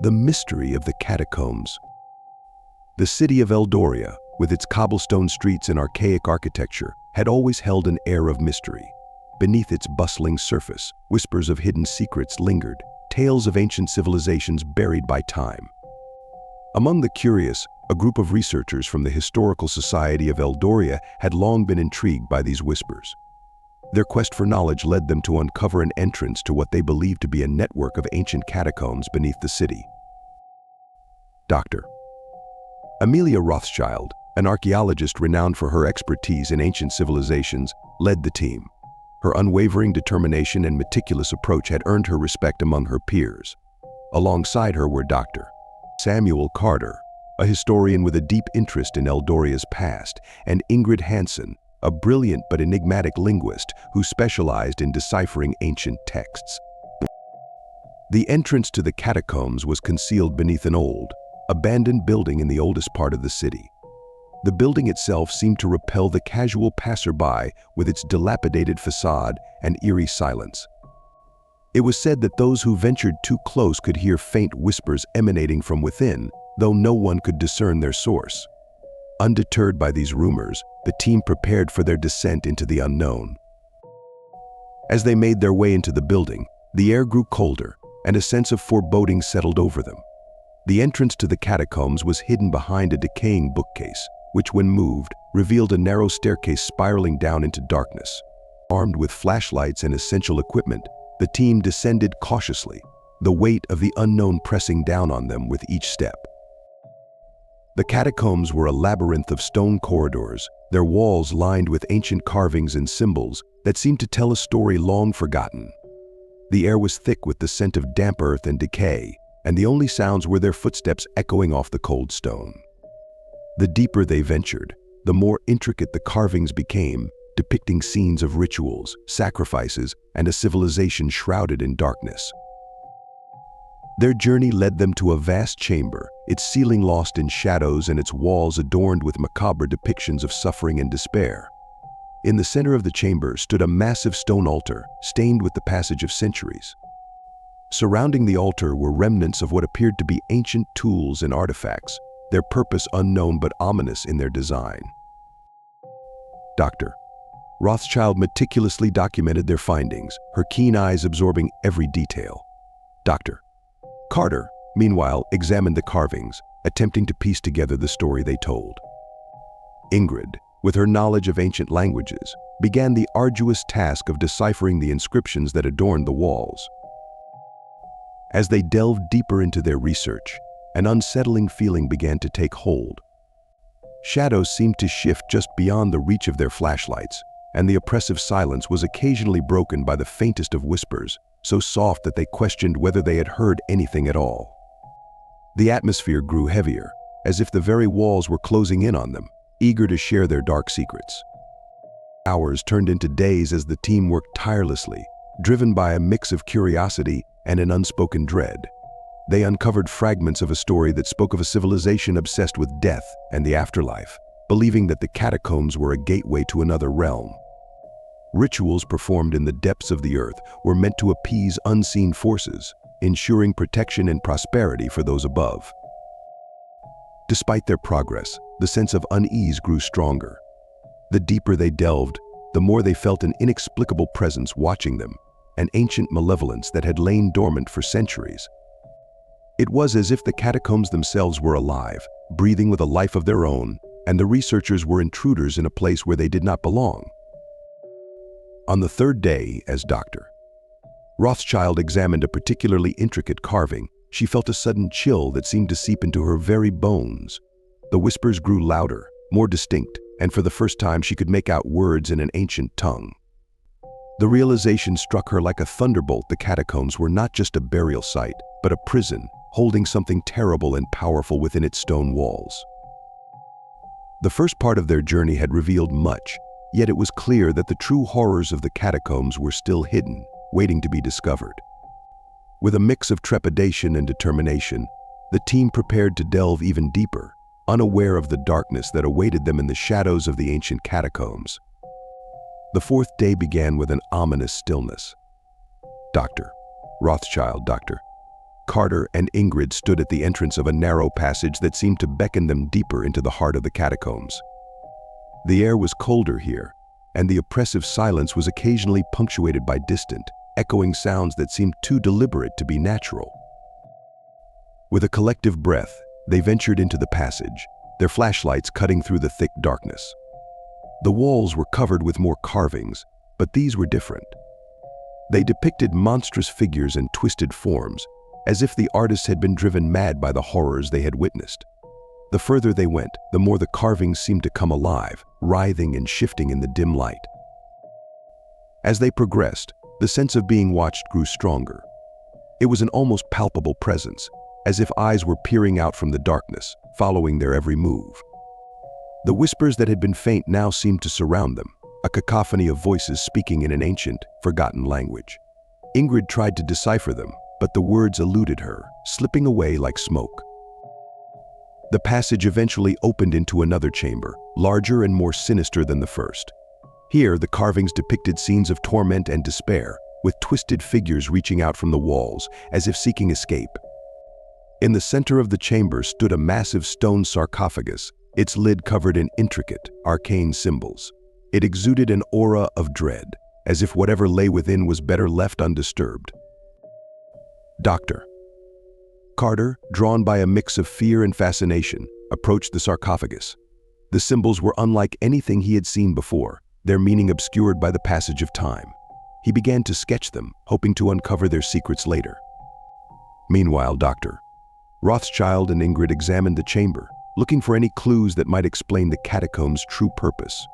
The mystery of the catacombs. The city of Eldoria, with its cobblestone streets and archaic architecture, had always held an air of mystery. Beneath its bustling surface, whispers of hidden secrets lingered, tales of ancient civilizations buried by time. Among the curious, a group of researchers from the Historical Society of Eldoria had long been intrigued by these whispers. Their quest for knowledge led them to uncover an entrance to what they believed to be a network of ancient catacombs beneath the city. Dr. Amelia Rothschild, an archaeologist renowned for her expertise in ancient civilizations, led the team. Her unwavering determination and meticulous approach had earned her respect among her peers. Alongside her were Dr. Samuel Carter, a historian with a deep interest in Eldoria's past, and Ingrid Hansen, a brilliant but enigmatic linguist who specialized in deciphering ancient texts. The entrance to the catacombs was concealed beneath an old, abandoned building in the oldest part of the city. The building itself seemed to repel the casual passerby with its dilapidated facade and eerie silence. It was said that those who ventured too close could hear faint whispers emanating from within, though no one could discern their source. Undeterred by these rumors, the team prepared for their descent into the unknown. As they made their way into the building, the air grew colder, and a sense of foreboding settled over them. The entrance to the catacombs was hidden behind a decaying bookcase, which, when moved, revealed a narrow staircase spiraling down into darkness. Armed with flashlights and essential equipment, the team descended cautiously, the weight of the unknown pressing down on them with each step. The catacombs were a labyrinth of stone corridors, their walls lined with ancient carvings and symbols that seemed to tell a story long forgotten. The air was thick with the scent of damp earth and decay, and the only sounds were their footsteps echoing off the cold stone. The deeper they ventured, the more intricate the carvings became, depicting scenes of rituals, sacrifices, and a civilization shrouded in darkness. Their journey led them to a vast chamber, its ceiling lost in shadows and its walls adorned with macabre depictions of suffering and despair. In the center of the chamber stood a massive stone altar, stained with the passage of centuries. Surrounding the altar were remnants of what appeared to be ancient tools and artifacts, their purpose unknown but ominous in their design. Dr. Rothschild meticulously documented their findings, her keen eyes absorbing every detail. Dr. Carter, meanwhile, examined the carvings, attempting to piece together the story they told. Ingrid, with her knowledge of ancient languages, began the arduous task of deciphering the inscriptions that adorned the walls. As they delved deeper into their research, an unsettling feeling began to take hold. Shadows seemed to shift just beyond the reach of their flashlights, and the oppressive silence was occasionally broken by the faintest of whispers, so soft that they questioned whether they had heard anything at all. The atmosphere grew heavier, as if the very walls were closing in on them, eager to share their dark secrets. Hours turned into days as the team worked tirelessly, driven by a mix of curiosity and an unspoken dread. They uncovered fragments of a story that spoke of a civilization obsessed with death and the afterlife, believing that the catacombs were a gateway to another realm. Rituals performed in the depths of the earth were meant to appease unseen forces, ensuring protection and prosperity for those above. Despite their progress, the sense of unease grew stronger. The deeper they delved, the more they felt an inexplicable presence watching them, an ancient malevolence that had lain dormant for centuries. It was as if the catacombs themselves were alive, breathing with a life of their own, and the researchers were intruders in a place where they did not belong. On the third day, as Dr. Rothschild examined a particularly intricate carving, she felt a sudden chill that seemed to seep into her very bones. The whispers grew louder, more distinct, and for the first time she could make out words in an ancient tongue. The realization struck her like a thunderbolt. The catacombs were not just a burial site, but a prison, holding something terrible and powerful within its stone walls. The first part of their journey had revealed much, yet it was clear that the true horrors of the catacombs were still hidden, waiting to be discovered. With a mix of trepidation and determination, the team prepared to delve even deeper, unaware of the darkness that awaited them in the shadows of the ancient catacombs. The fourth day began with an ominous stillness. Dr. Rothschild, Carter and Ingrid stood at the entrance of a narrow passage that seemed to beckon them deeper into the heart of the catacombs. The air was colder here, and the oppressive silence was occasionally punctuated by distant, echoing sounds that seemed too deliberate to be natural. With a collective breath, they ventured into the passage, their flashlights cutting through the thick darkness. The walls were covered with more carvings, but these were different. They depicted monstrous figures and twisted forms, as if the artists had been driven mad by the horrors they had witnessed. The further they went, the more the carvings seemed to come alive, writhing and shifting in the dim light. As they progressed, the sense of being watched grew stronger. It was an almost palpable presence, as if eyes were peering out from the darkness, following their every move. The whispers that had been faint now seemed to surround them, a cacophony of voices speaking in an ancient, forgotten language. Ingrid tried to decipher them, but the words eluded her, slipping away like smoke. The passage eventually opened into another chamber, larger and more sinister than the first. Here, the carvings depicted scenes of torment and despair, with twisted figures reaching out from the walls, as if seeking escape. In the center of the chamber stood a massive stone sarcophagus, its lid covered in intricate, arcane symbols. It exuded an aura of dread, as if whatever lay within was better left undisturbed. Doctor. Carter, drawn by a mix of fear and fascination, approached the sarcophagus. The symbols were unlike anything he had seen before, their meaning obscured by the passage of time. He began to sketch them, hoping to uncover their secrets later. Meanwhile, Dr. Rothschild and Ingrid examined the chamber, looking for any clues that might explain the catacombs' true purpose.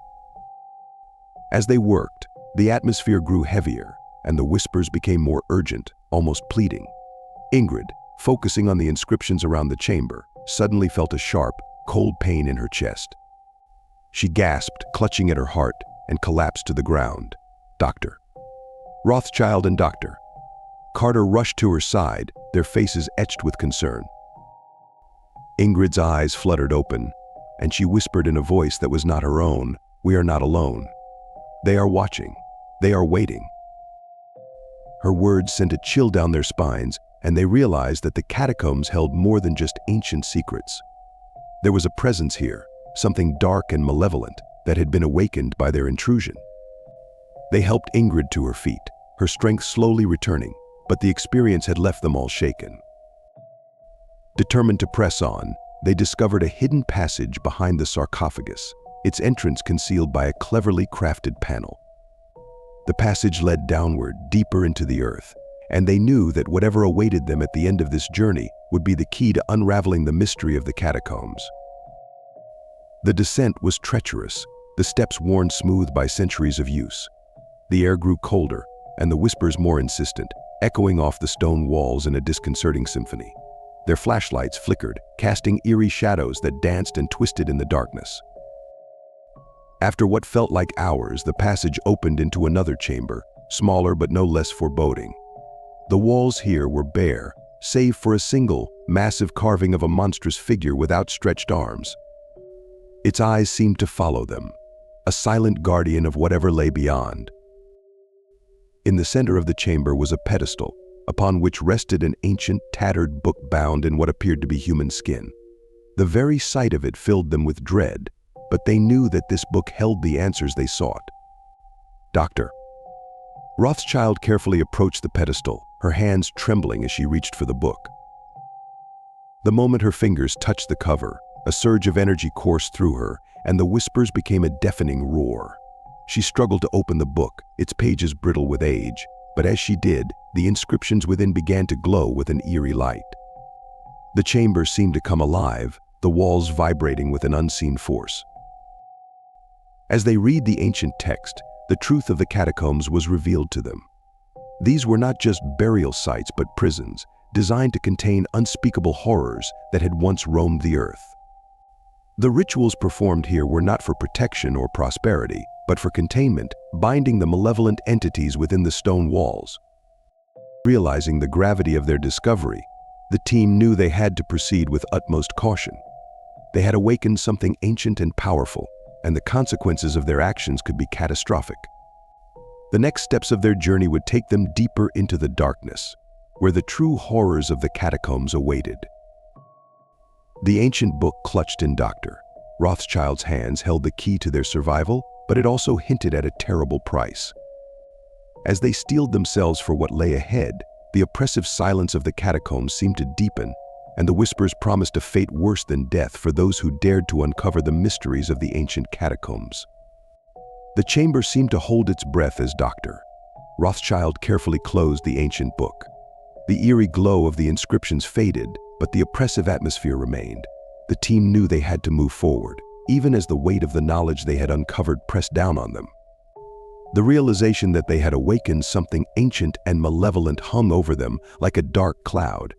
As they worked, the atmosphere grew heavier, and the whispers became more urgent, almost pleading. Ingrid, focusing on the inscriptions around the chamber, suddenly felt a sharp, cold pain in her chest. She gasped, clutching at her heart, and collapsed to the ground. Dr. Rothschild and Dr. Carter rushed to her side, their faces etched with concern. Ingrid's eyes fluttered open, and she whispered in a voice that was not her own, "We are not alone. They are watching. They are waiting." Her words sent a chill down their spines, and they realized that the catacombs held more than just ancient secrets. There was a presence here, something dark and malevolent, that had been awakened by their intrusion. They helped Ingrid to her feet, her strength slowly returning, but the experience had left them all shaken. Determined to press on, they discovered a hidden passage behind the sarcophagus, its entrance concealed by a cleverly crafted panel. The passage led downward, deeper into the earth, and they knew that whatever awaited them at the end of this journey would be the key to unraveling the mystery of the catacombs. The descent was treacherous, the steps worn smooth by centuries of use. The air grew colder, and the whispers more insistent, echoing off the stone walls in a disconcerting symphony. Their flashlights flickered, casting eerie shadows that danced and twisted in the darkness. After what felt like hours, the passage opened into another chamber, smaller but no less foreboding. The walls here were bare, save for a single, massive carving of a monstrous figure with outstretched arms. Its eyes seemed to follow them, a silent guardian of whatever lay beyond. In the center of the chamber was a pedestal, upon which rested an ancient, tattered book bound in what appeared to be human skin. The very sight of it filled them with dread, but they knew that this book held the answers they sought. Dr. Rothschild carefully approached the pedestal, her hands trembling as she reached for the book. The moment her fingers touched the cover, a surge of energy coursed through her, and the whispers became a deafening roar. She struggled to open the book, its pages brittle with age, but as she did, the inscriptions within began to glow with an eerie light. The chamber seemed to come alive, the walls vibrating with an unseen force. As they read the ancient text, the truth of the catacombs was revealed to them. These were not just burial sites but prisons, designed to contain unspeakable horrors that had once roamed the earth. The rituals performed here were not for protection or prosperity, but for containment, binding the malevolent entities within the stone walls. Realizing the gravity of their discovery, the team knew they had to proceed with utmost caution. They had awakened something ancient and powerful, and the consequences of their actions could be catastrophic. The next steps of their journey would take them deeper into the darkness. where the true horrors of the catacombs awaited. The ancient book clutched in Dr. Rothschild's hands held the key to their survival, but it also hinted at a terrible price. As they steeled themselves for what lay ahead, the oppressive silence of the catacombs seemed to deepen, and the whispers promised a fate worse than death for those who dared to uncover the mysteries of the ancient catacombs. The chamber seemed to hold its breath as Dr. Rothschild carefully closed the ancient book. The eerie glow of the inscriptions faded, but the oppressive atmosphere remained. The team knew they had to move forward, even as the weight of the knowledge they had uncovered pressed down on them. The realization that they had awakened something ancient and malevolent hung over them like a dark cloud.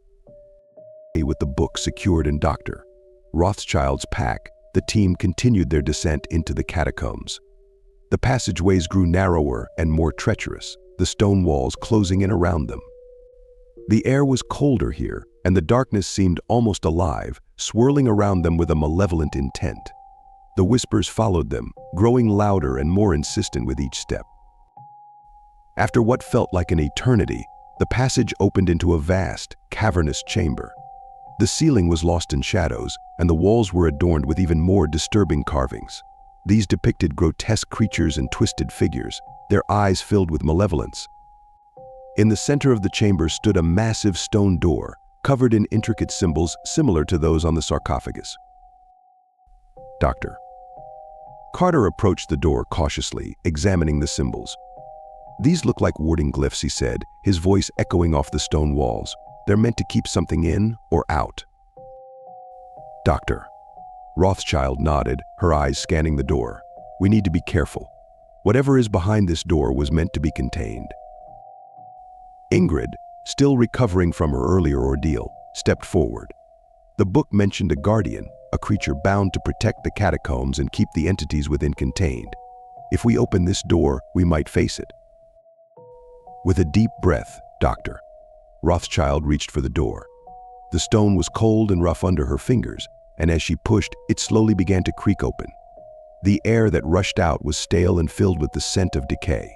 With the book secured in Dr. Rothschild's pack, the team continued their descent into the catacombs. The passageways grew narrower and more treacherous, the stone walls closing in around them. The air was colder here, and the darkness seemed almost alive, swirling around them with a malevolent intent. The whispers followed them, growing louder and more insistent with each step. After what felt like an eternity, the passage opened into a vast, cavernous chamber. The ceiling was lost in shadows, and the walls were adorned with even more disturbing carvings. These depicted grotesque creatures and twisted figures, their eyes filled with malevolence. In the center of the chamber stood a massive stone door, covered in intricate symbols similar to those on the sarcophagus. Dr. Carter approached the door cautiously, examining the symbols. "These look like warding glyphs," he said, his voice echoing off the stone walls. "They're meant to keep something in or out." Dr. Rothschild nodded, her eyes scanning the door. "We need to be careful. Whatever is behind this door was meant to be contained." Ingrid, still recovering from her earlier ordeal, stepped forward. The book mentioned a guardian, a creature bound to protect the catacombs and keep the entities within contained. If we open this door, we might face it. With a deep breath, Dr. Rothschild reached for the door. The stone was cold and rough under her fingers, and as she pushed, it slowly began to creak open. The air that rushed out was stale and filled with the scent of decay.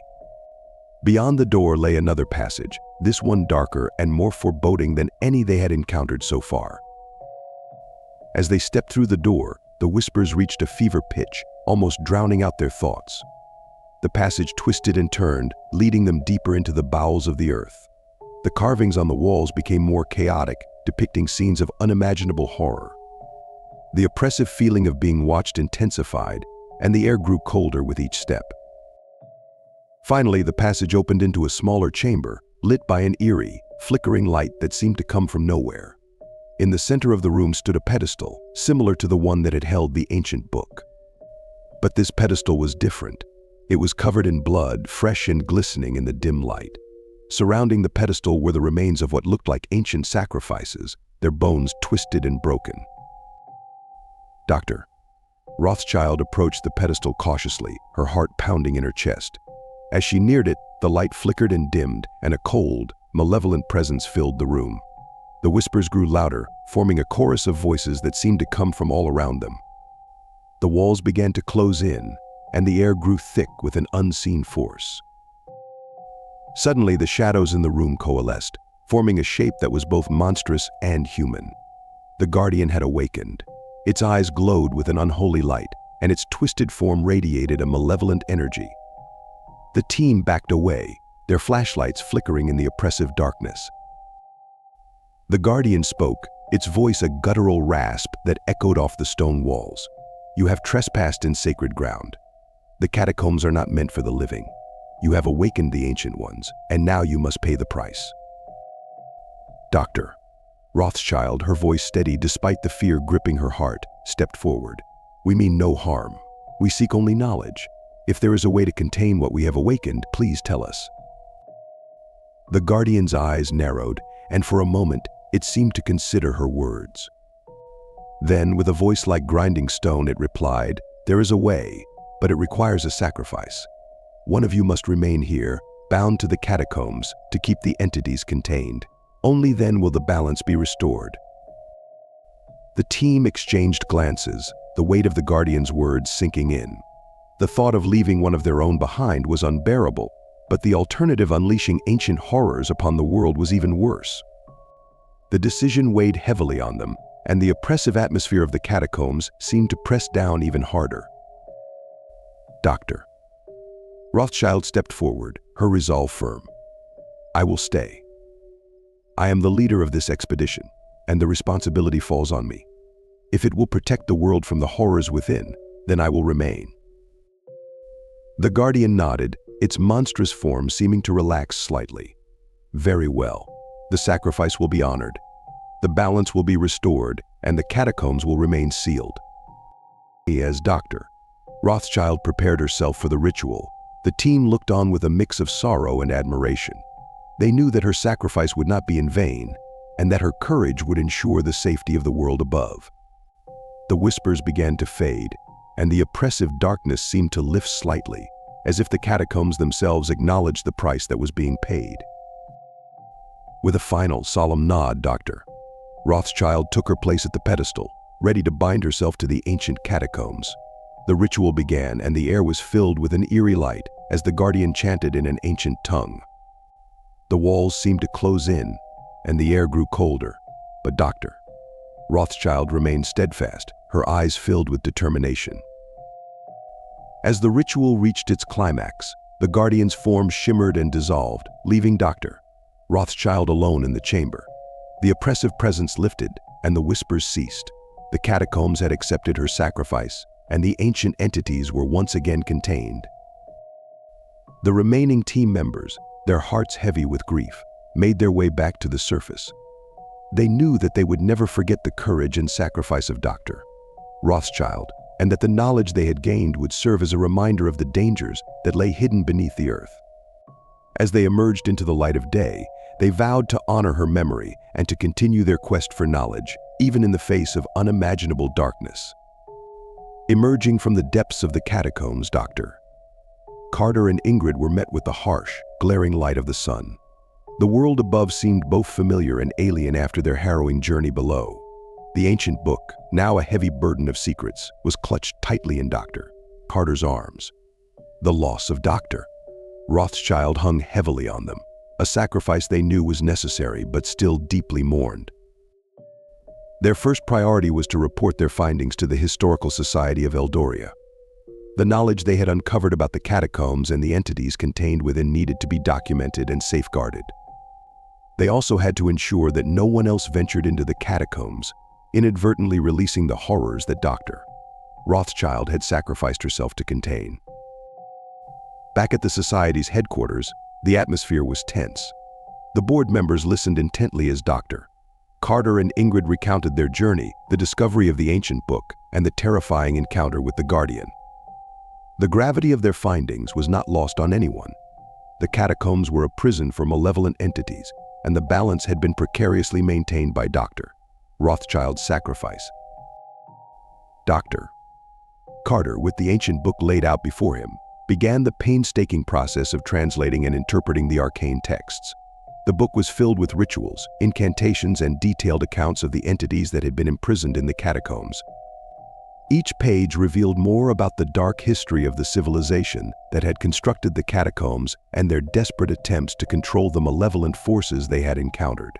Beyond the door lay another passage, this one darker and more foreboding than any they had encountered so far. As they stepped through the door, the whispers reached a fever pitch, almost drowning out their thoughts. The passage twisted and turned, leading them deeper into the bowels of the earth. The carvings on the walls became more chaotic, depicting scenes of unimaginable horror. The oppressive feeling of being watched intensified, and the air grew colder with each step. Finally, the passage opened into a smaller chamber, lit by an eerie, flickering light that seemed to come from nowhere. In the center of the room stood a pedestal, similar to the one that had held the ancient book. But this pedestal was different. It was covered in blood, fresh and glistening in the dim light. Surrounding the pedestal were the remains of what looked like ancient sacrifices, their bones twisted and broken. Dr. Rothschild approached the pedestal cautiously, her heart pounding in her chest. As she neared it, the light flickered and dimmed, and a cold, malevolent presence filled the room. The whispers grew louder, forming a chorus of voices that seemed to come from all around them. The walls began to close in, and the air grew thick with an unseen force. Suddenly, the shadows in the room coalesced, forming a shape that was both monstrous and human. The guardian had awakened. Its eyes glowed with an unholy light, and its twisted form radiated a malevolent energy. The team backed away, their flashlights flickering in the oppressive darkness. The guardian spoke, its voice a guttural rasp that echoed off the stone walls. "You have trespassed in sacred ground. The catacombs are not meant for the living. You have awakened the ancient ones, and now you must pay the price." Dr. Rothschild, her voice steady despite the fear gripping her heart, stepped forward. "We mean no harm. We seek only knowledge. If there is a way to contain what we have awakened, please tell us." The guardian's eyes narrowed, and for a moment, it seemed to consider her words. Then, with a voice like grinding stone, it replied, "There is a way, but it requires a sacrifice. One of you must remain here, bound to the catacombs, to keep the entities contained. Only then will the balance be restored." The team exchanged glances, the weight of the guardian's words sinking in. The thought of leaving one of their own behind was unbearable, But the alternative, unleashing ancient horrors upon the world, was even worse. The decision weighed heavily on them, and the oppressive atmosphere of the catacombs seemed to press down even harder. Doctor. Rothschild stepped forward, her resolve firm. I will stay. I am the leader of this expedition, and the responsibility falls on me. If it will protect the world from the horrors within, then I will remain. The Guardian nodded, its monstrous form seeming to relax slightly. Very well. The sacrifice will be honored. The balance will be restored, and the catacombs will remain sealed. As Doctor. Rothschild prepared herself for the ritual. The team looked on with a mix of sorrow and admiration. They knew that her sacrifice would not be in vain, and that her courage would ensure the safety of the world above. The whispers began to fade, and the oppressive darkness seemed to lift slightly, as if the catacombs themselves acknowledged the price that was being paid. With a final, solemn nod, Doctor. Rothschild took her place at the pedestal, ready to bind herself to the ancient catacombs. The ritual began, and the air was filled with an eerie light as the Guardian chanted in an ancient tongue. The walls seemed to close in, and the air grew colder. But Doctor. Rothschild remained steadfast, her eyes filled with determination. As the ritual reached its climax, the Guardian's form shimmered and dissolved, leaving Doctor. Rothschild alone in the chamber. The oppressive presence lifted, and the whispers ceased. The catacombs had accepted her sacrifice, and the ancient entities were once again contained. The remaining team members, their hearts heavy with grief, made their way back to the surface. They knew that they would never forget the courage and sacrifice of Dr. Rothschild, and that the knowledge they had gained would serve as a reminder of the dangers that lay hidden beneath the earth. As they emerged into the light of day, they vowed to honor her memory and to continue their quest for knowledge, even in the face of unimaginable darkness. Emerging from the depths of the catacombs, Dr. Carter and Ingrid were met with the harsh, glaring light of the sun. The world above seemed both familiar and alien after their harrowing journey below. The ancient book, now a heavy burden of secrets, was clutched tightly in Dr. Carter's arms. The loss of Dr. Rothschild hung heavily on them, a sacrifice they knew was necessary but still deeply mourned. Their first priority was to report their findings to the Historical Society of Eldoria. The knowledge they had uncovered about the catacombs and the entities contained within needed to be documented and safeguarded. They also had to ensure that no one else ventured into the catacombs, inadvertently releasing the horrors that Dr. Rothschild had sacrificed herself to contain. Back at the Society's headquarters, the atmosphere was tense. The board members listened intently as Dr. Carter and Ingrid recounted their journey, the discovery of the ancient book, and the terrifying encounter with the Guardian. The gravity of their findings was not lost on anyone. The catacombs were a prison for malevolent entities, and the balance had been precariously maintained by Dr. Rothschild's sacrifice. Dr. Carter, with the ancient book laid out before him, began the painstaking process of translating and interpreting the arcane texts. The book was filled with rituals, incantations, and detailed accounts of the entities that had been imprisoned in the catacombs. Each page revealed more about the dark history of the civilization that had constructed the catacombs and their desperate attempts to control the malevolent forces they had encountered.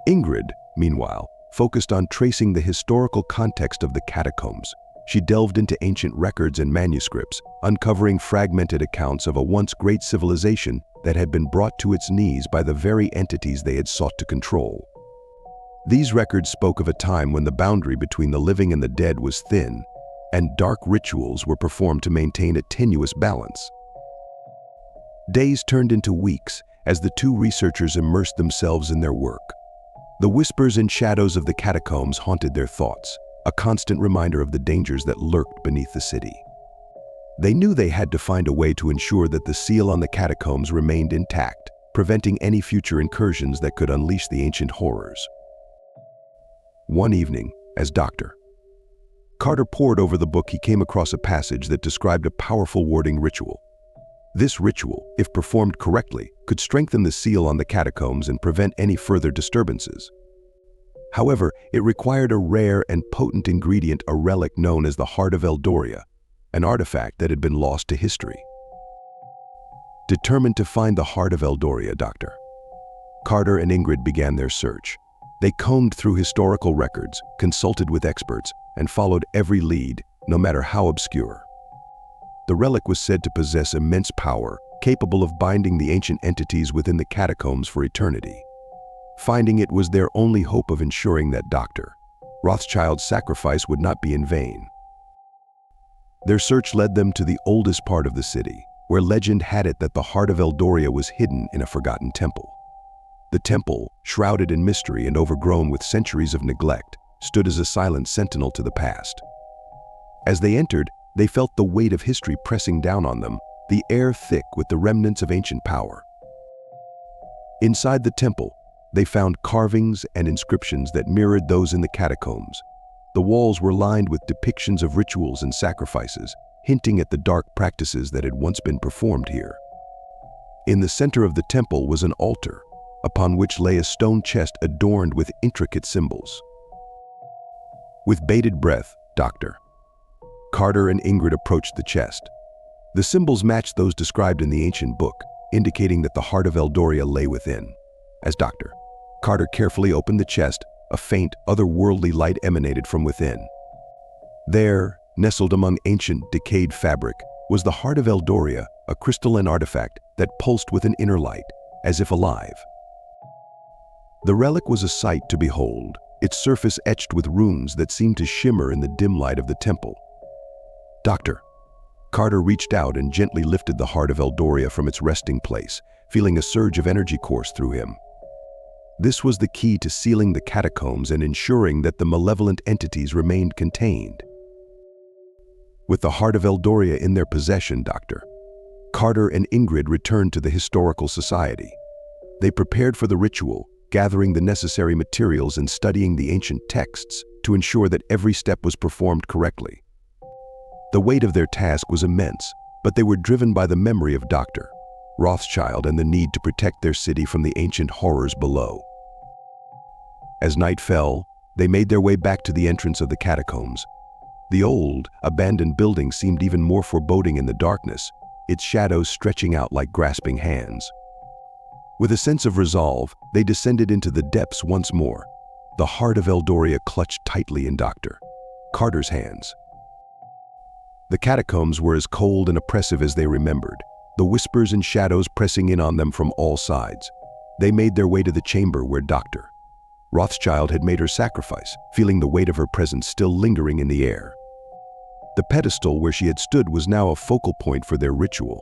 Ingrid, meanwhile, focused on tracing the historical context of the catacombs. She delved into ancient records and manuscripts, uncovering fragmented accounts of a once great civilization that had been brought to its knees by the very entities they had sought to control. These records spoke of a time when the boundary between the living and the dead was thin, and dark rituals were performed to maintain a tenuous balance. Days turned into weeks as the two researchers immersed themselves in their work. The whispers and shadows of the catacombs haunted their thoughts, a constant reminder of the dangers that lurked beneath the city. They knew they had to find a way to ensure that the seal on the catacombs remained intact, preventing any future incursions that could unleash the ancient horrors. One evening, as Dr. Carter pored over the book, he came across a passage that described a powerful warding ritual. This ritual, if performed correctly, could strengthen the seal on the catacombs and prevent any further disturbances. However, it required a rare and potent ingredient, a relic known as the Heart of Eldoria, an artifact that had been lost to history. Determined to find the Heart of Eldoria, Dr. Carter and Ingrid began their search. They combed through historical records, consulted with experts, and followed every lead, no matter how obscure. The relic was said to possess immense power, capable of binding the ancient entities within the catacombs for eternity. Finding it was their only hope of ensuring that Dr. Rothschild's sacrifice would not be in vain. Their search led them to the oldest part of the city, where legend had it that the Heart of Eldoria was hidden in a forgotten temple. The temple, shrouded in mystery and overgrown with centuries of neglect, stood as a silent sentinel to the past. As they entered, they felt the weight of history pressing down on them, the air thick with the remnants of ancient power. Inside the temple, they found carvings and inscriptions that mirrored those in the catacombs. The walls were lined with depictions of rituals and sacrifices, hinting at the dark practices that had once been performed here. In the center of the temple was an altar, upon which lay a stone chest adorned with intricate symbols. With bated breath, Dr. Carter and Ingrid approached the chest. The symbols matched those described in the ancient book, indicating that the Heart of Eldoria lay within. As Dr. Carter carefully opened the chest, a faint, otherworldly light emanated from within. There, nestled among ancient, decayed fabric, was the Heart of Eldoria, a crystalline artifact that pulsed with an inner light, as if alive. The relic was a sight to behold, its surface etched with runes that seemed to shimmer in the dim light of the temple. Dr. Carter reached out and gently lifted the Heart of Eldoria from its resting place, feeling a surge of energy course through him. This was the key to sealing the catacombs and ensuring that the malevolent entities remained contained. With the Heart of Eldoria in their possession, Dr. Carter and Ingrid returned to the Historical Society. They prepared for the ritual, gathering the necessary materials and studying the ancient texts to ensure that every step was performed correctly. The weight of their task was immense, but they were driven by the memory of Dr. Rothschild and the need to protect their city from the ancient horrors below. As night fell, they made their way back to the entrance of the catacombs. The old, abandoned building seemed even more foreboding in the darkness, its shadows stretching out like grasping hands. With a sense of resolve, they descended into the depths once more. The Heart of Eldoria clutched tightly in Dr. Carter's hands. The catacombs were as cold and oppressive as they remembered, the whispers and shadows pressing in on them from all sides. They made their way to the chamber where Dr. Rothschild had made her sacrifice, feeling the weight of her presence still lingering in the air. The pedestal where she had stood was now a focal point for their ritual,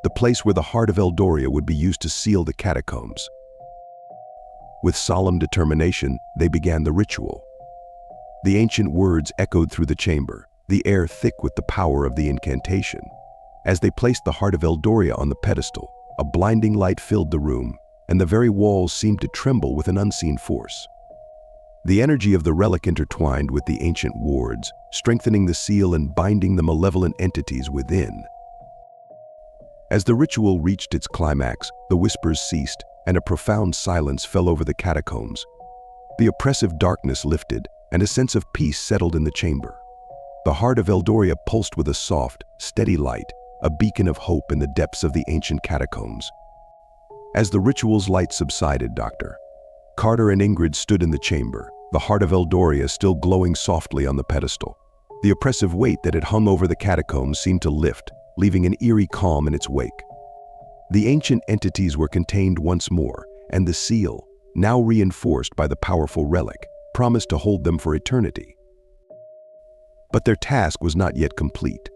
the place where the Heart of Eldoria would be used to seal the catacombs. With solemn determination, they began the ritual. The ancient words echoed through the chamber, the air thick with the power of the incantation. As they placed the Heart of Eldoria on the pedestal, a blinding light filled the room, and the very walls seemed to tremble with an unseen force. The energy of the relic intertwined with the ancient wards, strengthening the seal and binding the malevolent entities within. As the ritual reached its climax, the whispers ceased, and a profound silence fell over the catacombs. The oppressive darkness lifted, and a sense of peace settled in the chamber. The Heart of Eldoria pulsed with a soft, steady light, a beacon of hope in the depths of the ancient catacombs. As the ritual's light subsided, Dr. Carter and Ingrid stood in the chamber, the Heart of Eldoria still glowing softly on the pedestal. The oppressive weight that had hung over the catacombs seemed to lift, leaving an eerie calm in its wake. The ancient entities were contained once more, and the seal, now reinforced by the powerful relic, promised to hold them for eternity. But their task was not yet complete.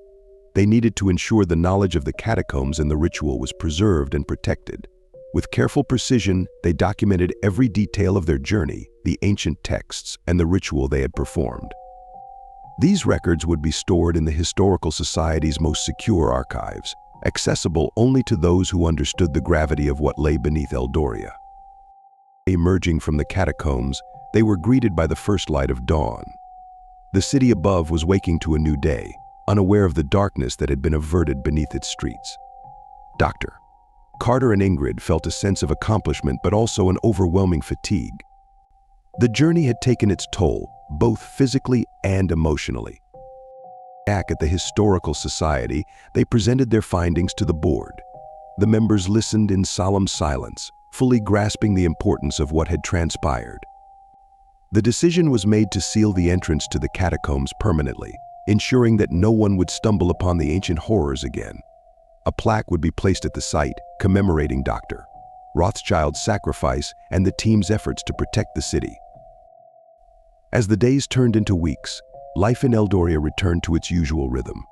They needed to ensure the knowledge of the catacombs and the ritual was preserved and protected. With careful precision, they documented every detail of their journey, the ancient texts, and the ritual they had performed. These records would be stored in the Historical Society's most secure archives, accessible only to those who understood the gravity of what lay beneath Eldoria. Emerging from the catacombs, they were greeted by the first light of dawn. The city above was waking to a new day, unaware of the darkness that had been averted beneath its streets. Dr. Carter and Ingrid felt a sense of accomplishment but also an overwhelming fatigue. The journey had taken its toll, both physically and emotionally. Back at the Historical Society, they presented their findings to the board. The members listened in solemn silence, fully grasping the importance of what had transpired. The decision was made to seal the entrance to the catacombs permanently, ensuring that no one would stumble upon the ancient horrors again. A plaque would be placed at the site, commemorating Dr. Rothschild's sacrifice and the team's efforts to protect the city. As the days turned into weeks, life in Eldoria returned to its usual rhythm.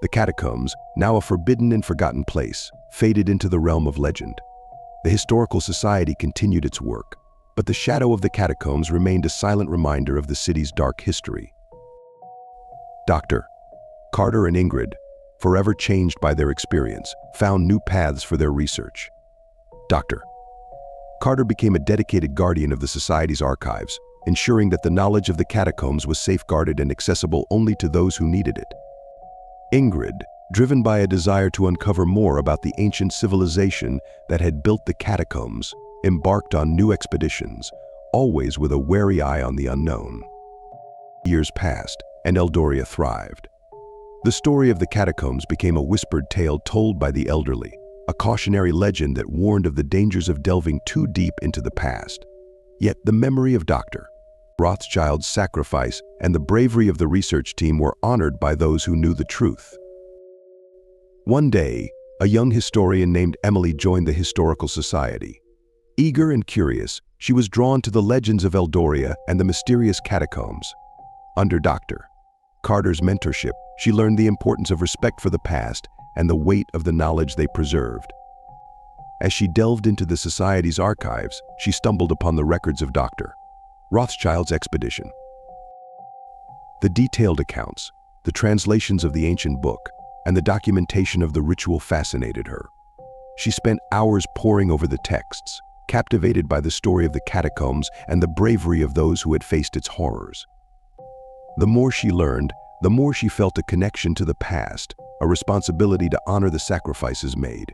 The catacombs, now a forbidden and forgotten place, faded into the realm of legend. The Historical Society continued its work, but the shadow of the catacombs remained a silent reminder of the city's dark history. Dr. Carter and Ingrid, forever changed by their experience, found new paths for their research. Dr. Carter became a dedicated guardian of the Society's archives, ensuring that the knowledge of the catacombs was safeguarded and accessible only to those who needed it. Ingrid, driven by a desire to uncover more about the ancient civilization that had built the catacombs, embarked on new expeditions, always with a wary eye on the unknown. Years passed, and Eldoria thrived. The story of the catacombs became a whispered tale told by the elderly, a cautionary legend that warned of the dangers of delving too deep into the past. Yet the memory of Dr. Rothschild's sacrifice and the bravery of the research team were honored by those who knew the truth. One day, a young historian named Emily joined the Historical Society. Eager and curious, she was drawn to the legends of Eldoria and the mysterious catacombs. Under Dr. Carter's mentorship, she learned the importance of respect for the past and the weight of the knowledge they preserved. As she delved into the Society's archives, she stumbled upon the records of Dr. Rothschild's expedition. The detailed accounts, the translations of the ancient book, and the documentation of the ritual fascinated her. She spent hours poring over the texts, captivated by the story of the catacombs and the bravery of those who had faced its horrors. The more she learned, the more she felt a connection to the past, a responsibility to honor the sacrifices made.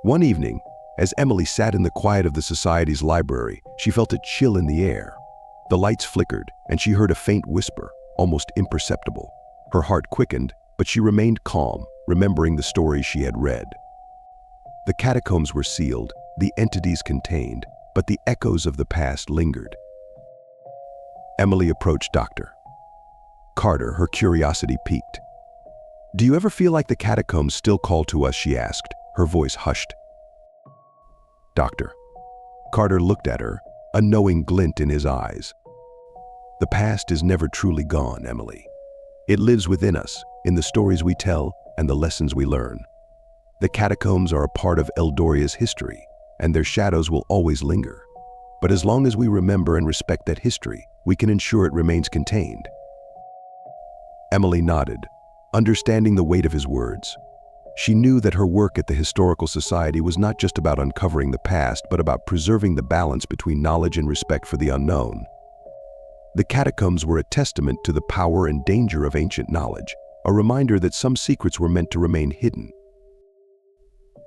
One evening, as Emily sat in the quiet of the Society's library, she felt a chill in the air. The lights flickered, and she heard a faint whisper, almost imperceptible. Her heart quickened, but she remained calm, remembering the stories she had read. The catacombs were sealed, the entities contained, but the echoes of the past lingered. Emily approached Dr. Carter, her curiosity piqued. "Do you ever feel like the catacombs still call to us?" she asked, her voice hushed. Dr. Carter looked at her, a knowing glint in his eyes. "The past is never truly gone, Emily. It lives within us, in the stories we tell and the lessons we learn. The catacombs are a part of Eldoria's history, and their shadows will always linger. But as long as we remember and respect that history, we can ensure it remains contained." Emily nodded, understanding the weight of his words. She knew that her work at the Historical Society was not just about uncovering the past, but about preserving the balance between knowledge and respect for the unknown. The catacombs were a testament to the power and danger of ancient knowledge, a reminder that some secrets were meant to remain hidden.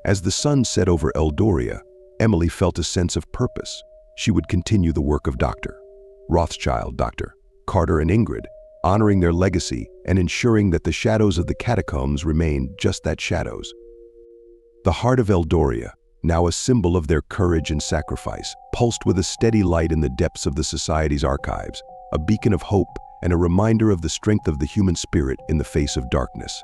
As the sun set over Eldoria, Emily felt a sense of purpose. She would continue the work of Dr. Rothschild, Dr. Carter and Ingrid, honoring their legacy and ensuring that the shadows of the catacombs remained just that, shadows. The Heart of Eldoria, now a symbol of their courage and sacrifice, pulsed with a steady light in the depths of the Society's archives, a beacon of hope and a reminder of the strength of the human spirit in the face of darkness.